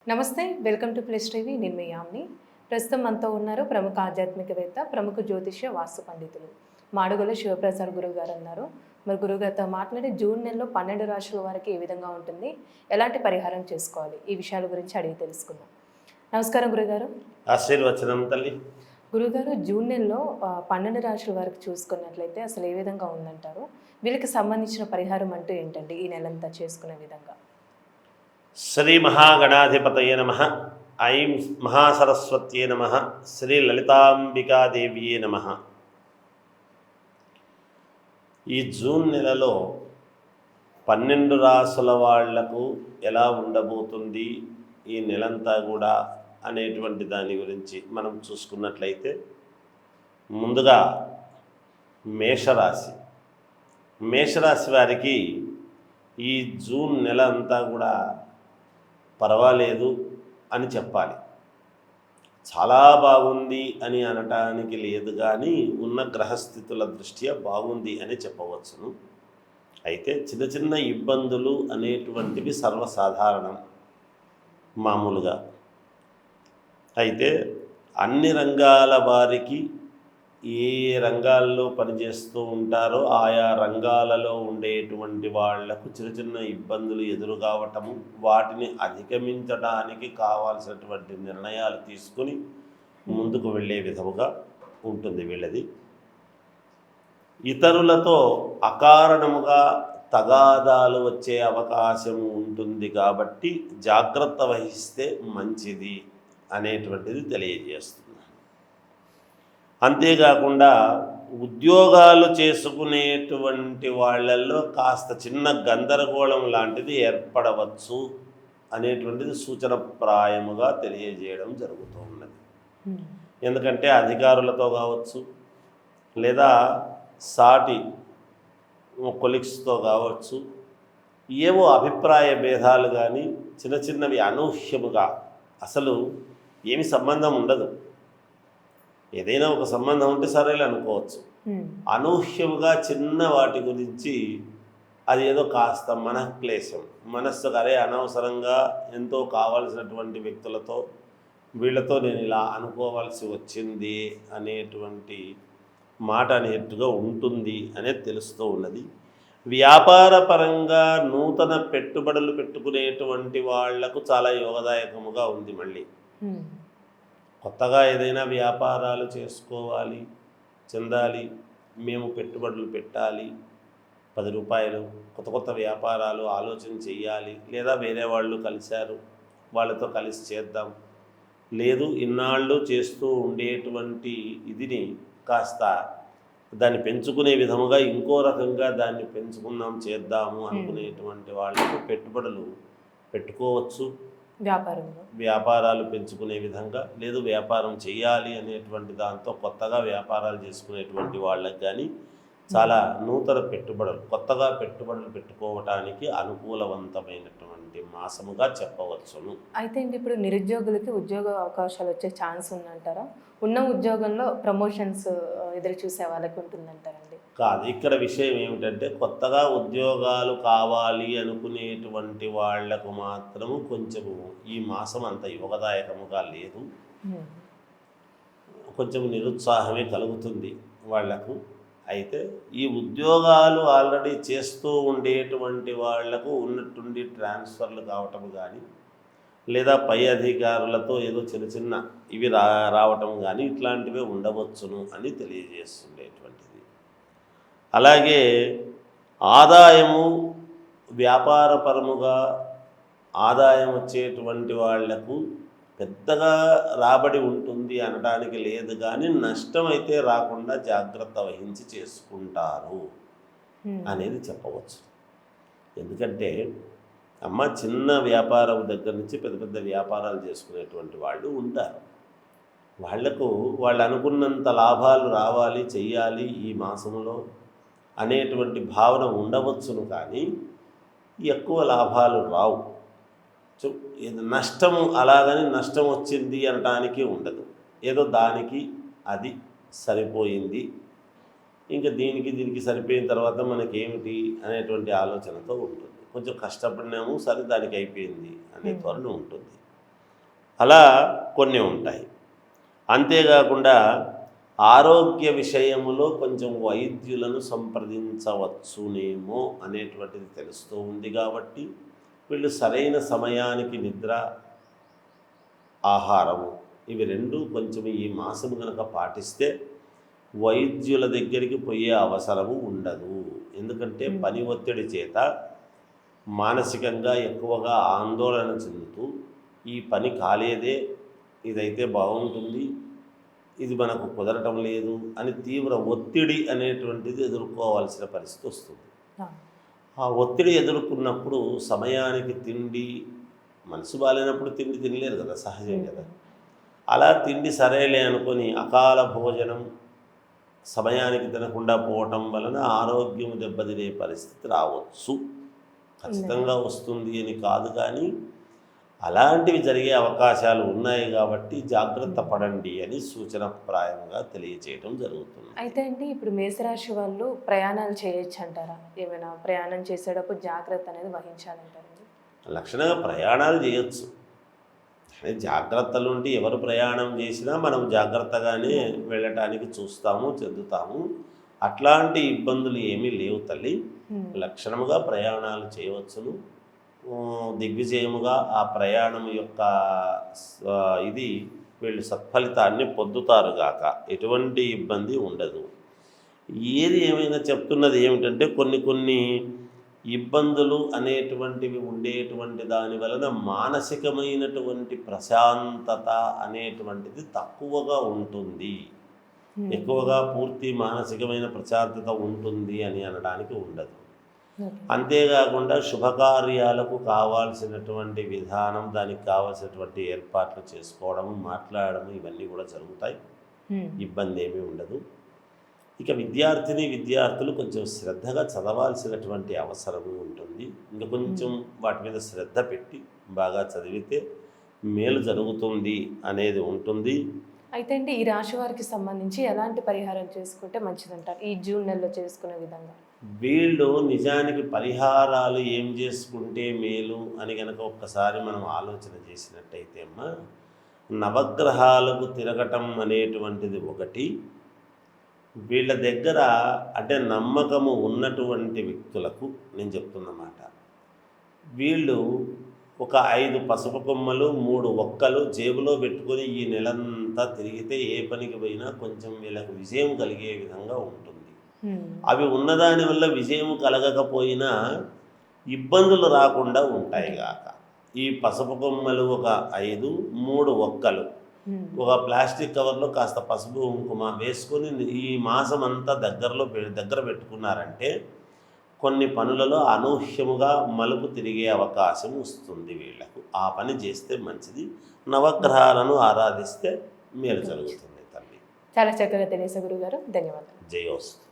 నమస్తే, welcome to plus TV. నేను మీ యామ్ని. ప్రస్తుతం మనతో ఉన్నారు ప్రముఖ ఆధ్యాత్మికవేత్త, ప్రముఖ జ్యోతిష్య వాస్తు పండితులు మాడుగుల శివప్రసాద్ గురువు గారు ఉన్నారు. మరి గురుగారితో మాట్లాడి జూన్ నెలలో 12 రాశుల వారికి ఏ విధంగా ఉంటుంది, ఎలాంటి పరిహారం చేసుకోవాలి, ఈ విషయాల గురించి అడిగి తెలుసుకుందాం. నమస్కారం గురుగారు. ఆశీర్వచనం తల్లి. గురుగారు, జూన్ నెలలో 12 రాశుల వారికి చూసుకున్నట్లయితే అసలు ఏ విధంగా ఉందంటారు? వీళ్ళకి సంబంధించిన పరిహారం అంటూ ఏంటండి ఈ నెలంతా చేసుకునే విధంగా? శ్రీ మహాగణాధిపతయ నమ. ఐం మహాసరస్వత్యే నమ. శ్రీ లలితాంబికాదేవ్యే నమ. ఈ జూన్ నెలలో 12 రాసుల వాళ్లకు ఎలా ఉండబోతుంది ఈ నెలంతా కూడా అనేటువంటి దాని గురించి మనం చూసుకున్నట్లయితే, ముందుగా మేషరాశి వారికి ఈ జూన్ నెల అంతా కూడా పర్వాలేదు అని చెప్పాలి. చాలా బాగుంది అని అనటానికి లేదు, కానీ ఉన్న గ్రహస్థితుల దృష్ట్యా బాగుంది అని చెప్పవచ్చును. అయితే చిన్న చిన్న ఇబ్బందులు అనేటువంటివి సర్వసాధారణం మామూలుగా. అయితే అన్ని రంగాల వారికి ఏ రంగాల్లో పనిచేస్తూ ఉంటారో ఆయా రంగాలలో ఉండేటువంటి వాళ్లకు చిన్న చిన్న ఇబ్బందులు ఎదురు కావటము, వాటిని అధిగమించడానికి కావాల్సినటువంటి నిర్ణయాలు తీసుకుని ముందుకు వెళ్ళే విధముగా ఉంటుంది వీళ్ళది. ఇతరులతో అకారణముగా తగాదాలు వచ్చే అవకాశం ఉంటుంది, కాబట్టి జాగ్రత్త వహిస్తే మంచిది అనేటువంటిది తెలియజేస్తుంది. అంతేకాకుండా ఉద్యోగాలు చేసుకునేటువంటి వాళ్ళల్లో కాస్త చిన్న గందరగోళం లాంటిది ఏర్పడవచ్చు అనేటువంటిది సూచనప్రాయముగా తెలియజేయడం జరుగుతూ ఉన్నది. ఎందుకంటే అధికారులతో కావచ్చు, లేదా సాటి కొలీగ్స్తో కావచ్చు, ఏవో అభిప్రాయ భేదాలు కానీ చిన్న చిన్నవి అనూహ్యముగా, అసలు ఏమి సంబంధం ఉండదు, ఏదైనా ఒక సంబంధం ఉంటే సరేలే అనుకోవచ్చు, అనూహ్యముగా చిన్న వాటి గురించి అది ఏదో కాస్త మనఃక్లేశం, మనస్సుకు అరే అనవసరంగా ఎంతో కావాల్సినటువంటి వ్యక్తులతో వీళ్ళతో నేను ఇలా అనుకోవాల్సి వచ్చింది అనేటువంటి మాట అనేట్టుగా ఉంటుంది అనేది తెలుస్తూ ఉన్నది. వ్యాపార పరంగా నూతన పెట్టుబడులు పెట్టుకునేటువంటి వాళ్లకు చాలా యోగదాయకముగా ఉంది. మళ్ళీ కొత్తగా ఏదైనా వ్యాపారాలు చేసుకోవాలి, చెందాలి, మేము పెట్టుబడులు పెట్టాలి, 10 రూపాయలు కొత్త వ్యాపారాలు ఆలోచన చేయాలి, లేదా వేరే వాళ్ళు కలిశారు వాళ్ళతో కలిసి చేద్దాం, లేదు ఇన్నాళ్ళు చేస్తూ ఉండేటువంటి ఇదిని కాస్త దాన్ని పెంచుకునే విధముగా ఇంకో రకంగా దాన్ని పెంచుకుందాం చేద్దాము అనుకునేటువంటి వాళ్ళకు పెట్టుబడులు పెట్టుకోవచ్చు. వ్యాపారాలు పెంచుకునే విధంగా, లేదు వ్యాపారం చేయాలి అనేటువంటి దాంతో కొత్తగా వ్యాపారాలు చేసుకునేటువంటి వాళ్ళకి కానీ చాలా నూతన పెట్టుబడులు, కొత్తగా పెట్టుబడులు పెట్టుకోవటానికి అనుకూలవంతమైనటువంటి మాసముగా చెప్పవచ్చును. అయితే ఇప్పుడు నిరుద్యోగులకి ఉద్యోగ అవకాశాలు వచ్చే ఛాన్స్ ఉందంటారా? ఉన్న ఉద్యోగంలో ప్రమోషన్స్ ఎదురు చూసే వాళ్ళకి ఉంటుందంటారండి? కాదు, ఇక్కడ విషయం ఏమిటంటే కొత్తగా ఉద్యోగాలు కావాలి అనుకునేటువంటి వాళ్లకు మాత్రము కొంచెము ఈ మాసం అంత యోగదాయకముగా లేదు, కొంచెం నిరుత్సాహమే కలుగుతుంది వాళ్లకు. అయితే ఈ ఉద్యోగాలు ఆల్రెడీ చేస్తూ ఉండేటువంటి వాళ్లకు ఉన్నట్టుండి ట్రాన్స్ఫర్లు కావటం కానీ, లేదా పై అధికారులతో ఏదో చిన్న చిన్న ఇవి రావటం కానీ ఇట్లాంటివే ఉండవచ్చును అని తెలియజేస్తుండేటువంటిది. అలాగే ఆదాయము, వ్యాపారపరముగా ఆదాయం వచ్చేటువంటి వాళ్లకు పెద్దగా రాబడి ఉంటుంది అనడానికి లేదు, కానీ నష్టం అయితే రాకుండా జాగ్రత్త వహించి చేసుకుంటారు అనేది చెప్పవచ్చు. ఎందుకంటే చిన్న వ్యాపారం దగ్గర నుంచి పెద్ద పెద్ద వ్యాపారాలు చేసుకునేటువంటి వాళ్ళు ఉంటారు. వాళ్లకు వాళ్ళు అనుకున్నంత లాభాలు రావాలి, చెయ్యాలి ఈ మాసంలో అనేటువంటి భావన ఉండవచ్చును, కానీ ఎక్కువ లాభాలు రావు. నష్టము అలాగని నష్టం వచ్చింది అనడానికి ఉండదు, ఏదో దానికి అది సరిపోయింది, ఇంకా దీనికి సరిపోయిన తర్వాత మనకేమిటి అనేటువంటి ఆలోచనతో ఉంటుంది. కొంచెం కష్టపడినాము, సరే దానికి అయిపోయింది అనే ధోరణి ఉంటుంది. అలా కొన్ని ఉంటాయి. అంతేకాకుండా ఆరోగ్య విషయములో కొంచెం వైద్యులను సంప్రదించవచ్చునేమో అనేటువంటిది తెలుస్తూ ఉంది. కాబట్టి వీళ్ళు సరైన సమయానికి నిద్ర, ఆహారము ఇవి రెండు కొంచెం ఈ మాసము కనుక పాటిస్తే వైద్యుల దగ్గరికి పోయే అవసరము ఉండదు. ఎందుకంటే పని ఒత్తిడి చేత మానసికంగా ఎక్కువగా ఆందోళన చెందుతూ ఈ పని కాలేదే, ఇదైతే బాగుంటుంది, ఇది మనకు కుదరటం లేదు అని తీవ్ర ఒత్తిడి అనేటువంటిది ఎదుర్కోవాల్సిన పరిస్థితి వస్తుంది. ఆ ఒత్తిడి ఎదుర్కొన్నప్పుడు సమయానికి తిండి, మనసు బాగాలేనప్పుడు తిండి తినలేరు కదా, సహజం కదా. అలా తిండి సరేలే అనుకొని అకాల భోజనం సమయానికి తినకుండా పోవటం వలన ఆరోగ్యం దెబ్బతినే పరిస్థితి రావచ్చు. ఖచ్చితంగా వస్తుంది అని కాదు, కానీ అలాంటివి జరిగే అవకాశాలు ఉన్నాయి. కాబట్టి జాగ్రత్త పడండి అని సూచనప్రాయంగా తెలియచేయడం జరుగుతుంది. అయితే అండి, ఇప్పుడు మేషరాశి వాళ్ళు ప్రయాణాలు చేయొచ్చు అంటారా? ఏమైనా ప్రయాణం చేసేటప్పుడు జాగ్రత్త అనేది వహించాలంటారండి? లక్షణంగా ప్రయాణాలు చేయొచ్చు, కానీ జాగ్రత్తలు ఉంటే ఎవరు ప్రయాణం చేసినా మనం జాగ్రత్తగానే వెళ్ళటానికి చూస్తాము, చెందుతాము. అట్లాంటి ఇబ్బందులు ఏమీ లేవు తల్లి. లక్షణముగా ప్రయాణాలు చేయవచ్చును. దిగ్విజయముగా ఆ ప్రయాణం యొక్క ఇది వీళ్ళు సత్ఫలితాన్ని పొందుతారుగాక, ఎటువంటి ఇబ్బంది ఉండదు. ఏది ఏమైనా చెప్తున్నది ఏమిటంటే కొన్ని ఇబ్బందులు అనేటువంటివి ఉండేటువంటి దాని వలన మానసికమైనటువంటి ప్రశాంతత అనేటువంటిది తక్కువగా ఉంటుంది. ఎక్కువగా పూర్తి మానసికమైన ప్రశాంతత ఉంటుంది అని అనడానికి ఉండదు. అంతేకాకుండా శుభకార్యాలకు కావాల్సినటువంటి విధానం, దానికి కావాల్సినటువంటి ఏర్పాట్లు చేసుకోవడం, మాట్లాడడం ఇవన్నీ కూడా జరుగుతాయి. ఇబ్బంది ఏమీ ఉండదు. ఇక విద్యార్థులు కొంచెం శ్రద్ధగా చదవాల్సినటువంటి అవసరము ఉంటుంది. ఇంకా కొంచెం వాటి మీద శ్రద్ధ పెట్టి బాగా చదివితే మేలు జరుగుతుంది అనేది ఉంటుంది. అయితే అండి, ఈ రాశి వారికి సంబంధించి ఎలాంటి పరిహారం చేసుకుంటే మంచిదంటారు ఈ జూన్ నెలలో చేసుకునే విధంగా? వీళ్ళు నిజానికి పరిహారాలు ఏం చేసుకుంటే మేలు అని కనుక ఒక్కసారి మనం ఆలోచన చేసినట్టయితే అమ్మా, నవగ్రహాలకు తిరగటం అనేటువంటిది ఒకటి. వీళ్ళ దగ్గర అంటే నమ్మకము ఉన్నటువంటి వ్యక్తులకు నేను చెప్తున్నమాట, వీళ్ళు ఒక 5 పసుపు కొమ్మలు 3 ఒక్కలు జేబులో పెట్టుకొని ఈ నెలంతా తిరిగితే ఏ పనికి పోయినా కొంచెం వీళ్ళకు విజయం కలిగే విధంగా ఉంటుంది. అవి ఉన్నదాని వల్ల విజయం కలగకపోయినా ఇబ్బందులు రాకుండా ఉంటాయి గాక. ఈ పసుపు కొమ్మలు ఒక 5, 3 ఒక్కలు ఒక ప్లాస్టిక్ కవర్లో కాస్త పసుపు కుంకుమ వేసుకొని ఈ మాసం అంతా దగ్గర పెట్టుకున్నారంటే కొన్ని పనులలో అనూహ్యముగా మలుపు తిరిగే అవకాశం వస్తుంది వీళ్లకు. ఆ పని చేస్తే మంచిది. నవగ్రహాలను ఆరాధిస్తే మేలు జరుగుతుంది తల్లి. చాలా చక్కగా తెలియసే గురుగారు, ధన్యవాదాలు. జయోస్తు.